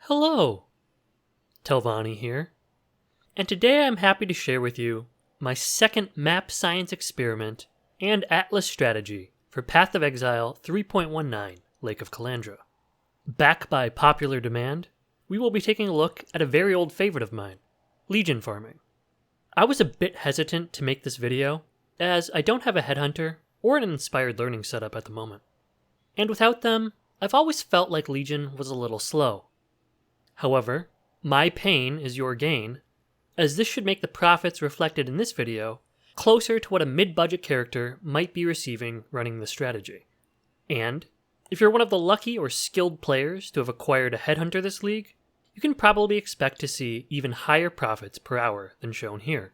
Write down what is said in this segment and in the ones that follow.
Hello, Telvani here, and today I'm happy to share with you my second map science experiment and atlas strategy for Path of Exile 3.19 Lake of Kalandra. Back by popular demand, we will be taking a look at a very old favorite of mine, Legion farming. I was a bit hesitant to make this video, as I don't have a headhunter or an inspired learning setup at the moment. And without them, I've always felt like Legion was a little slow. However, my pain is your gain, as this should make the profits reflected in this video closer to what a mid-budget character might be receiving running this strategy. And, if you're one of the lucky or skilled players to have acquired a headhunter this league, you can probably expect to see even higher profits per hour than shown here.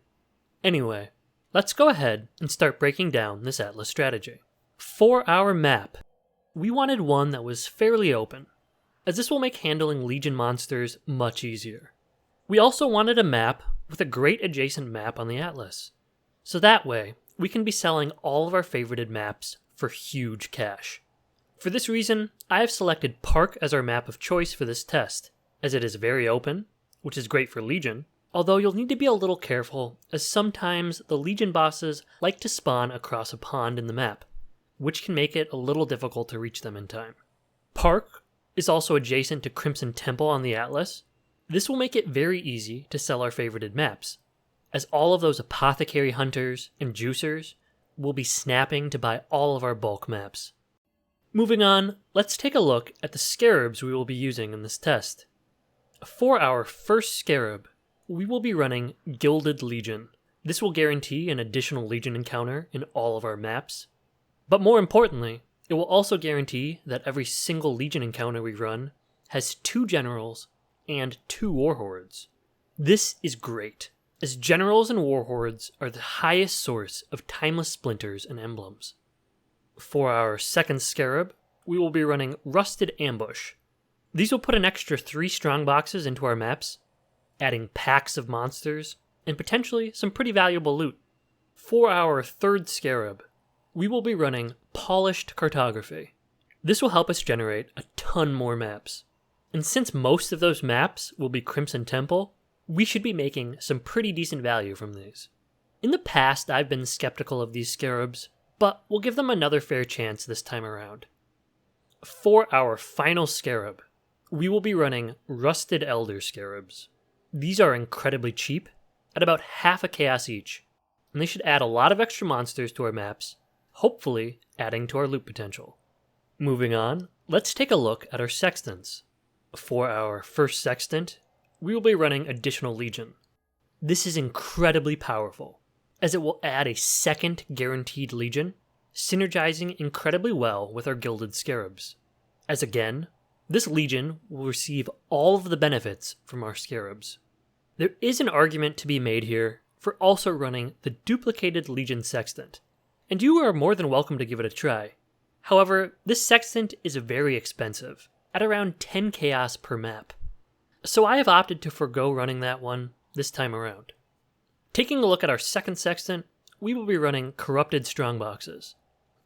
Anyway, let's go ahead and start breaking down this atlas strategy. For our map, we wanted one that was fairly open, as this will make handling Legion monsters much easier. We also wanted a map with a great adjacent map on the atlas, so that way we can be selling all of our favorited maps for huge cash. For this reason, I have selected Park as our map of choice for this test, as it is very open, which is great for Legion, although you'll need to be a little careful, as sometimes the Legion bosses like to spawn across a pond in the map, which can make it a little difficult to reach them in time. Park is also adjacent to Crimson Temple on the atlas. This will make it very easy to sell our favorited maps, as all of those apothecary hunters and juicers will be snapping to buy all of our bulk maps. Moving on, let's take a look at the scarabs we will be using in this test. For our first scarab, we will be running Gilded Legion. This will guarantee an additional Legion encounter in all of our maps, but more importantly, it will also guarantee that every single Legion encounter we run has 2 generals and 2 warhordes. This is great, as generals and warhordes are the highest source of timeless splinters and emblems. For our second scarab, we will be running Rusted Ambush. These will put an extra 3 strong boxes into our maps, adding packs of monsters, and potentially some pretty valuable loot. For our third scarab, we will be running Polished Cartography. This will help us generate a ton more maps. And since most of those maps will be Crimson Temple, we should be making some pretty decent value from these. In the past, I've been skeptical of these scarabs, but we'll give them another fair chance this time around. For our final scarab, we will be running Rusted Elder Scarabs. These are incredibly cheap, at about half a chaos each, and they should add a lot of extra monsters to our maps, hopefully adding to our loot potential. Moving on, let's take a look at our sextants. For our first sextant, we will be running Additional Legion. This is incredibly powerful, as it will add a second guaranteed Legion, synergizing incredibly well with our Gilded Scarabs. As again, this Legion will receive all of the benefits from our Scarabs. There is an argument to be made here for also running the duplicated Legion Sextant, and you are more than welcome to give it a try. However, this sextant is very expensive, at around 10 chaos per map, so I have opted to forego running that one this time around. Taking a look at our second sextant, we will be running Corrupted Strongboxes.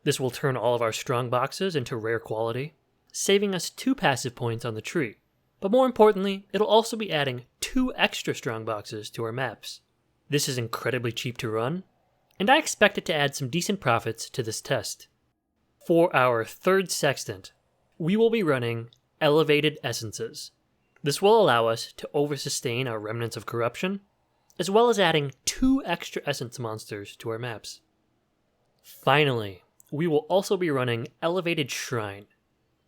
This will turn all of our strongboxes into rare quality, saving us 2 passive points on the tree, but more importantly, it'll also be adding 2 extra strongboxes to our maps. This is incredibly cheap to run, and I expect it to add some decent profits to this test. For our third sextant, we will be running Elevated Essences. This will allow us to oversustain our Remnants of Corruption, as well as adding 2 extra essence monsters to our maps. Finally, we will also be running Elevated Shrine.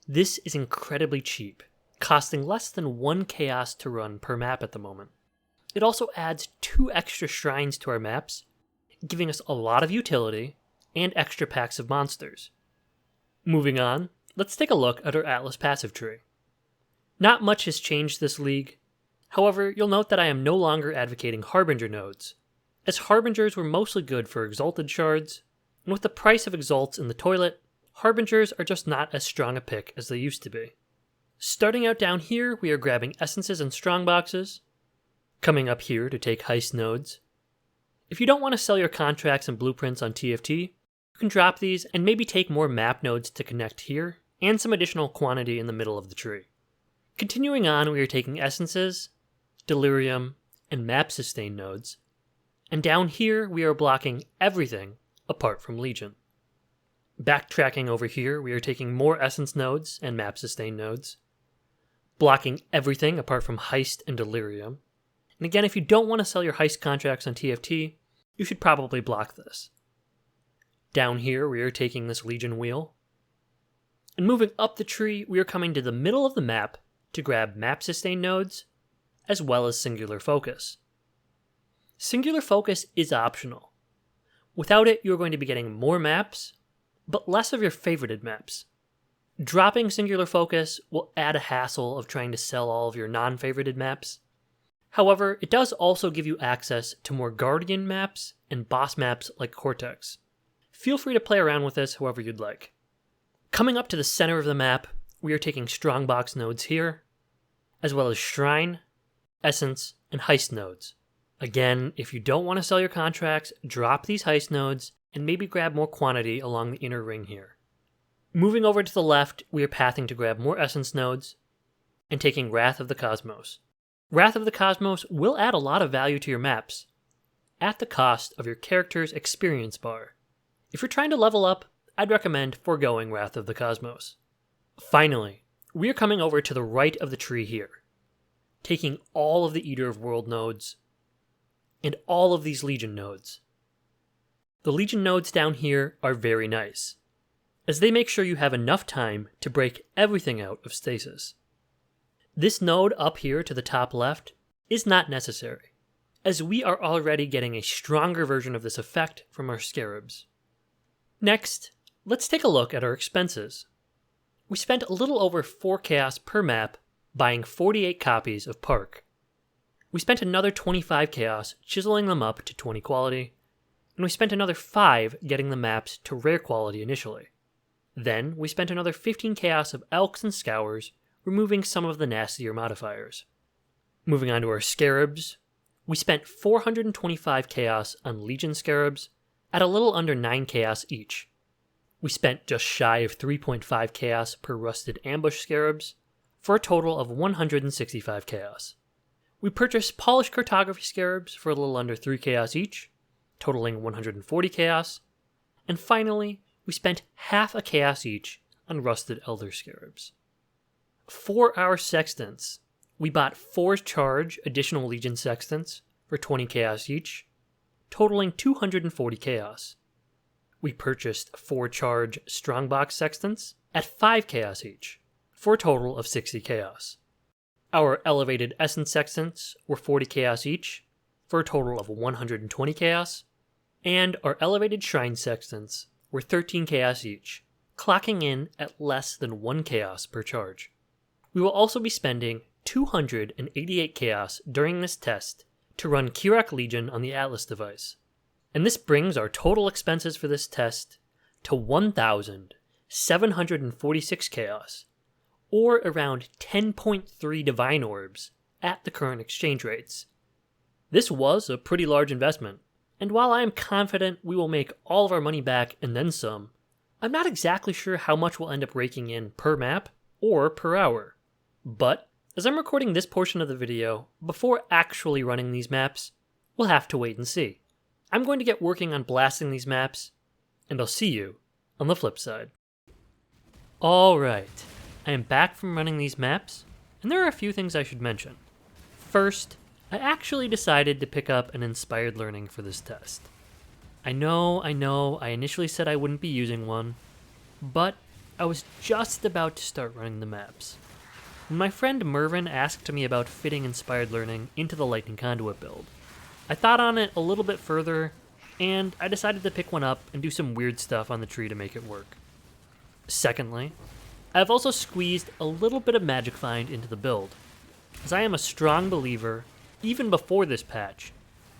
This is incredibly cheap, costing less than 1 chaos to run per map at the moment. It also adds 2 extra shrines to our maps, giving us a lot of utility and extra packs of monsters. Moving on, let's take a look at our Atlas passive tree. Not much has changed this league. However, you'll note that I am no longer advocating Harbinger nodes, as Harbingers were mostly good for Exalted shards, and with the price of Exalts in the toilet, Harbingers are just not as strong a pick as they used to be. Starting out down here, we are grabbing Essences and Strongboxes, coming up here to take Heist nodes. If you don't want to sell your contracts and blueprints on TFT, you can drop these and maybe take more map nodes to connect here, and some additional quantity in the middle of the tree. Continuing on, we are taking Essences, Delirium, and Map Sustain nodes, and down here we are blocking everything apart from Legion. Backtracking over here, we are taking more Essence nodes and Map Sustain nodes, blocking everything apart from Heist and Delirium. And again, if you don't want to sell your Heist contracts on TFT, you should probably block this. Down here, we are taking this Legion wheel. And moving up the tree, we are coming to the middle of the map to grab Map Sustain nodes, as well as Singular Focus. Singular Focus is optional. Without it, you are going to be getting more maps, but less of your favorited maps. Dropping Singular Focus will add a hassle of trying to sell all of your non-favorited maps. However, it does also give you access to more Guardian maps and boss maps like Cortex. Feel free to play around with this however you'd like. Coming up to the center of the map, we are taking Strongbox nodes here, as well as Shrine, Essence, and Heist nodes. Again, if you don't want to sell your contracts, drop these Heist nodes and maybe grab more quantity along the inner ring here. Moving over to the left, we are pathing to grab more Essence nodes and taking Wrath of the Cosmos. Wrath of the Cosmos will add a lot of value to your maps, at the cost of your character's experience bar. If you're trying to level up, I'd recommend foregoing Wrath of the Cosmos. Finally, we are coming over to the right of the tree here, taking all of the Eater of World nodes and all of these Legion nodes. The Legion nodes down here are very nice, as they make sure you have enough time to break everything out of stasis. This node up here to the top left is not necessary, as we are already getting a stronger version of this effect from our Scarabs. Next, let's take a look at our expenses. We spent a little over 4 chaos per map buying 48 copies of Park. We spent another 25 chaos chiseling them up to 20 quality, and we spent another 5 getting the maps to rare quality initially. Then we spent another 15 chaos of Elks and Scours, removing some of the nastier modifiers. Moving on to our Scarabs, we spent 425 chaos on Legion Scarabs at a little under 9 chaos each. We spent just shy of 3.5 chaos per Rusted Ambush Scarabs, for a total of 165 chaos. We purchased Polished Cartography Scarabs for a little under 3 chaos each, totaling 140 chaos, and finally, we spent half a chaos each on Rusted Elder Scarabs. For our Sextants, we bought 4 charge additional Legion Sextants for 20 chaos each, totaling 240 chaos. We purchased 4 charge Strongbox Sextants at 5 chaos each, for a total of 60 chaos. Our elevated Essence Sextants were 40 chaos each, for a total of 120 chaos, and our elevated Shrine Sextants were 13 chaos each, clocking in at less than 1 chaos per charge. We will also be spending 288 chaos during this test to run Kirak Legion on the Atlas device, and this brings our total expenses for this test to 1,746 chaos, or around 10.3 Divine Orbs at the current exchange rates. This was a pretty large investment, and while I am confident we will make all of our money back and then some, I'm not exactly sure how much we'll end up raking in per map or per hour. But, as I'm recording this portion of the video, before actually running these maps, we'll have to wait and see. I'm going to get working on blasting these maps, and I'll see you on the flip side. Alright, I am back from running these maps, and there are a few things I should mention. First, I actually decided to pick up an Inspired Learning for this test. I know, I initially said I wouldn't be using one, but I was just about to start running the maps. When my friend Mervin asked me about fitting Inspired Learning into the Lightning Conduit build, I thought on it a little bit further, and I decided to pick one up and do some weird stuff on the tree to make it work. Secondly, I've also squeezed a little bit of Magic Find into the build, as I am a strong believer, even before this patch,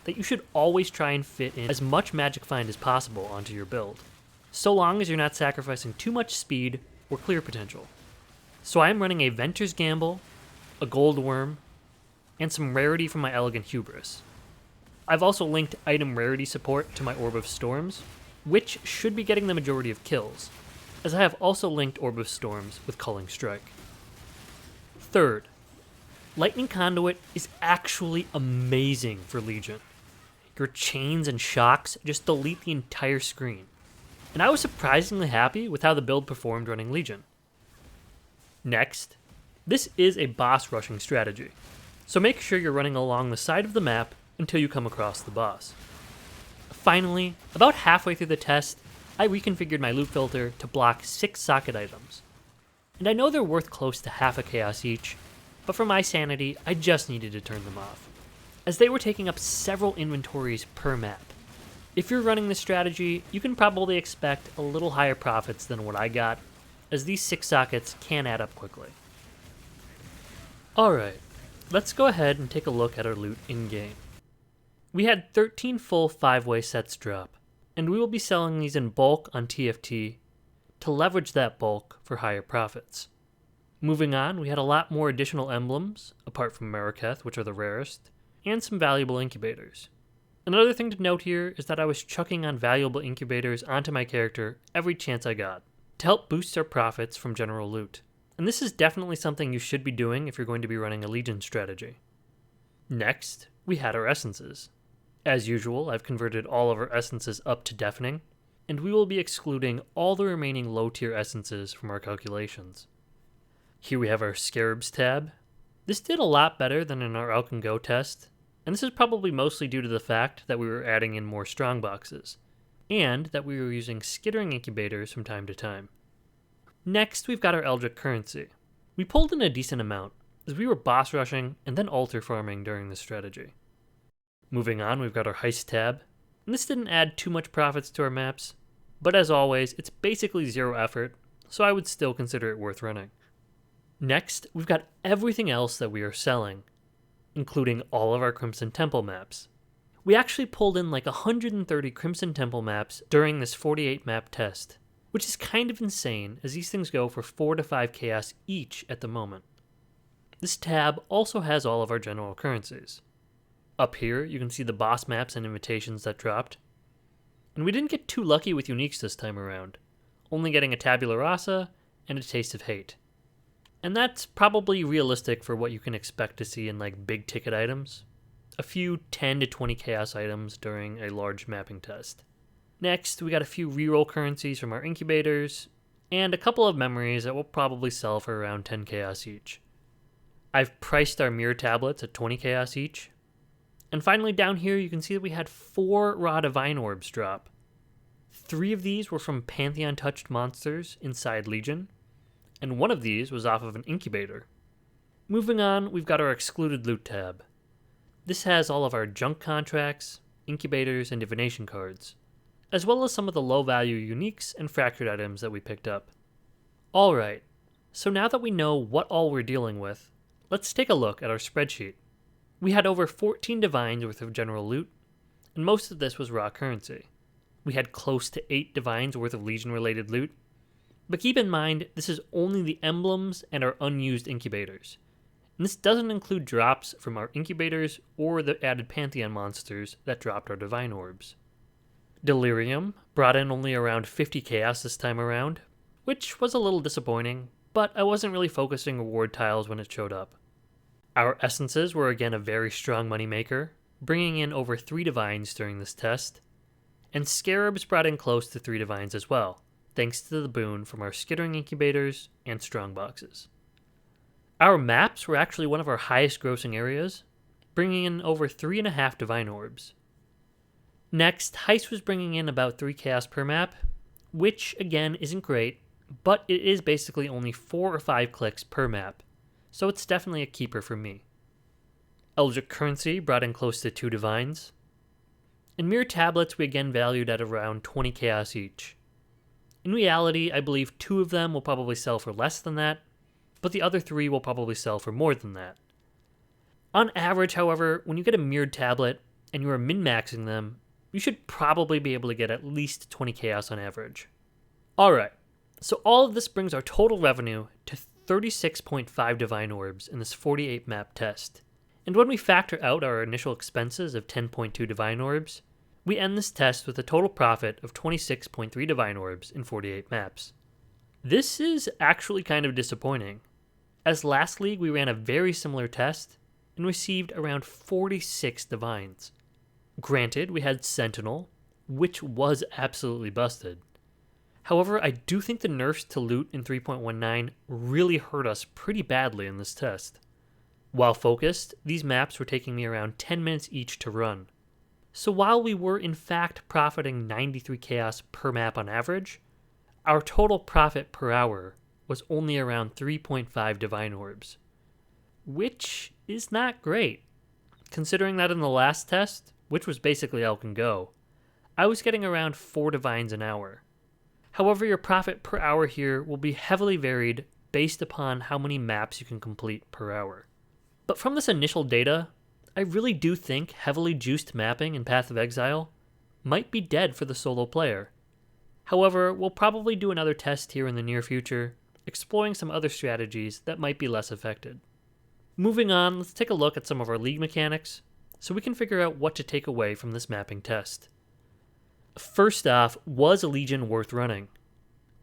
that you should always try and fit in as much Magic Find as possible onto your build, so long as you're not sacrificing too much speed or clear potential. So I am running a Venter's Gamble, a Gold Worm, and some rarity from my Elegant Hubris. I've also linked item rarity support to my Orb of Storms, which should be getting the majority of kills, as I have also linked Orb of Storms with Culling Strike. Third, Lightning Conduit is actually amazing for Legion. Your chains and shocks just delete the entire screen. And I was surprisingly happy with how the build performed running Legion. Next, this is a boss rushing strategy, so make sure you're running along the side of the map until you come across the boss. Finally, about halfway through the test, I reconfigured my loot filter to block 6 socket items. And I know they're worth close to half a chaos each, but for my sanity, I just needed to turn them off, as they were taking up several inventories per map. If you're running this strategy, you can probably expect a little higher profits than what I got, as these 6 sockets can add up quickly. Alright, let's go ahead and take a look at our loot in-game. We had 13 full 5-way sets drop, and we will be selling these in bulk on TFT to leverage that bulk for higher profits. Moving on, we had a lot more additional emblems, apart from Maraketh, which are the rarest, and some valuable incubators. Another thing to note here is that I was chucking on valuable incubators onto my character every chance I got, to help boost our profits from general loot. And this is definitely something you should be doing if you're going to be running a Legion strategy. Next, we had our essences. As usual, I've converted all of our essences up to deafening, and we will be excluding all the remaining low-tier essences from our calculations. Here we have our Scarabs tab. This did a lot better than in our Alk and Go test, and this is probably mostly due to the fact that we were adding in more strongboxes, and that we were using skittering incubators from time to time. Next, we've got our Eldritch currency. We pulled in a decent amount, as we were boss rushing and then altar farming during this strategy. Moving on, we've got our Heist tab, and this didn't add too much profits to our maps, but as always, it's basically zero effort, so I would still consider it worth running. Next, we've got everything else that we are selling, including all of our Crimson Temple maps. We actually pulled in like 130 Crimson Temple maps during this 48 map test, which is kind of insane as these things go for 4 to 5 chaos each at the moment. This tab also has all of our general currencies. Up here, you can see the boss maps and invitations that dropped. And we didn't get too lucky with uniques this time around, only getting a Tabula Rasa and a Taste of Hate. And that's probably realistic for what you can expect to see in like big ticket items. A few 10 to 20 chaos items during a large mapping test. Next, we got a few reroll currencies from our incubators, and a couple of memories that will probably sell for around 10 chaos each. I've priced our mirror tablets at 20 chaos each. And finally down here you can see that we had 4 raw divine orbs drop. 3 of these were from Pantheon touched monsters inside Legion, and 1 of these was off of an incubator. Moving on, we've got our excluded loot tab. This has all of our junk contracts, incubators, and divination cards, as well as some of the low value uniques and fractured items that we picked up. Alright, so now that we know what all we're dealing with, let's take a look at our spreadsheet. We had over 14 divines worth of general loot, and most of this was raw currency. We had close to 8 divines worth of Legion related loot, but keep in mind this is only the emblems and our unused incubators, and this doesn't include drops from our incubators or the added Pantheon monsters that dropped our divine orbs. Delirium brought in only around 50 chaos this time around, which was a little disappointing, but I wasn't really focusing reward tiles when it showed up. Our essences were again a very strong moneymaker, bringing in over 3 divines during this test, and Scarabs brought in close to 3 divines as well, thanks to the boon from our skittering incubators and strongboxes. Our maps were actually one of our highest grossing areas, bringing in over 3.5 divine orbs. Next, Heist was bringing in about 3 chaos per map, which again isn't great, but it is basically only 4 or 5 clicks per map, so it's definitely a keeper for me. Eldritch currency brought in close to 2 divines. And mirror tablets we again valued at around 20 chaos each. In reality, I believe 2 of them will probably sell for less than that, but the other 3 will probably sell for more than that. On average, however, when you get a mirrored tablet and you are min-maxing them, you should probably be able to get at least 20 chaos on average. Alright, so all of this brings our total revenue to 36.5 divine orbs in this 48 map test. And when we factor out our initial expenses of 10.2 divine orbs, we end this test with a total profit of 26.3 divine orbs in 48 maps. This is actually kind of disappointing. as last league we ran a very similar test and received around 46 divines. Granted, we had Sentinel, which was absolutely busted. However, I do think the nerfs to loot in 3.19 really hurt us pretty badly in this test. While focused, these maps were taking me around 10 minutes each to run. So while we were in fact profiting 93 chaos per map on average, our total profit per hour was only around 3.5 divine orbs, which is not great, considering that in the last test, which was basically Elk and Go, I was getting around 4 divines an hour. However, your profit per hour here will be heavily varied based upon how many maps you can complete per hour. But from this initial data, I really do think heavily juiced mapping in Path of Exile might be dead for the solo player. However, we'll probably do another test here in the near future, exploring some other strategies that might be less affected. Moving on, let's take a look at some of our league mechanics, so we can figure out what to take away from this mapping test. First off, was a Legion worth running?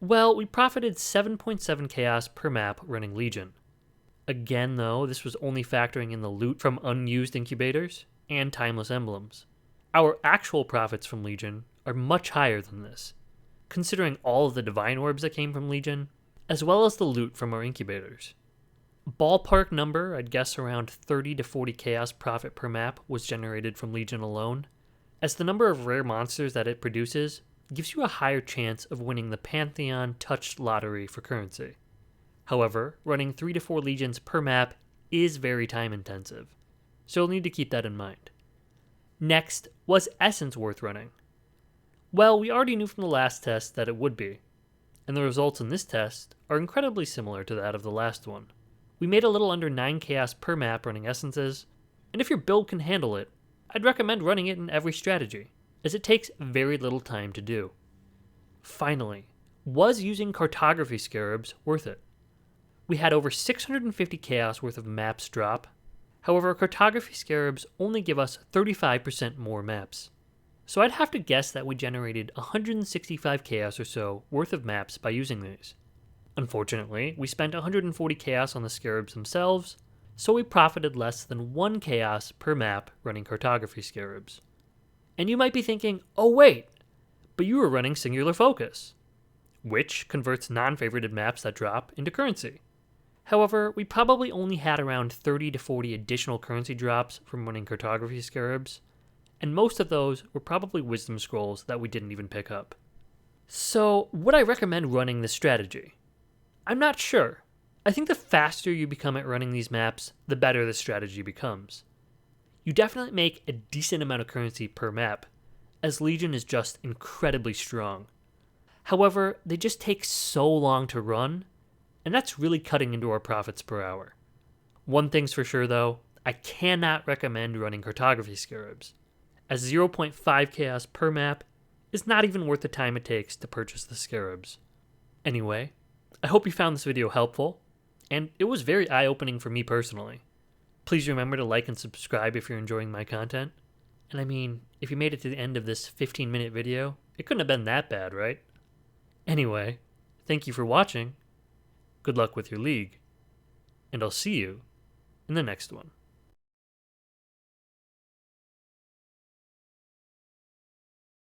Well, we profited 7.7 chaos per map running Legion. Again though, this was only factoring in the loot from unused incubators and timeless emblems. Our actual profits from Legion are much higher than this, considering all of the divine orbs that came from Legion, as well as the loot from our incubators. Ballpark number, I'd guess around 30 to 40 chaos profit per map was generated from Legion alone, as the number of rare monsters that it produces gives you a higher chance of winning the Pantheon Touched Lottery for currency. However, running 3 to 4 Legions per map is very time intensive, so you'll need to keep that in mind. Next, was Essence worth running? Well, we already knew from the last test that it would be, and the results in this test are incredibly similar to that of the last one. We made a little under 9 chaos per map running Essences, and if your build can handle it, I'd recommend running it in every strategy, as it takes very little time to do. Finally, was using Cartography Scarabs worth it? We had over 650 chaos worth of maps drop, however Cartography Scarabs only give us 35% more maps. So I'd have to guess that we generated 165 chaos or so worth of maps by using these. Unfortunately, we spent 140 chaos on the Scarabs themselves, so we profited less than 1 chaos per map running Cartography Scarabs. And you might be thinking, oh wait, but you were running Singular Focus, which converts non-favorited maps that drop into currency. However, we probably only had around 30 to 40 additional currency drops from running Cartography Scarabs, and most of those were probably Wisdom Scrolls that we didn't even pick up. So, would I recommend running this strategy? I'm not sure. I think the faster you become at running these maps, the better the strategy becomes. You definitely make a decent amount of currency per map, as Legion is just incredibly strong. However, they just take so long to run, and that's really cutting into our profits per hour. One thing's for sure though, I cannot recommend running Cartography Scarabs, as 0.5 chaos per map is not even worth the time it takes to purchase the Scarabs. Anyway, I hope you found this video helpful, and it was very eye-opening for me personally. Please remember to like and subscribe if you're enjoying my content. And I mean, if you made it to the end of this 15-minute video, it couldn't have been that bad, right? Anyway, thank you for watching, good luck with your league, and I'll see you in the next one.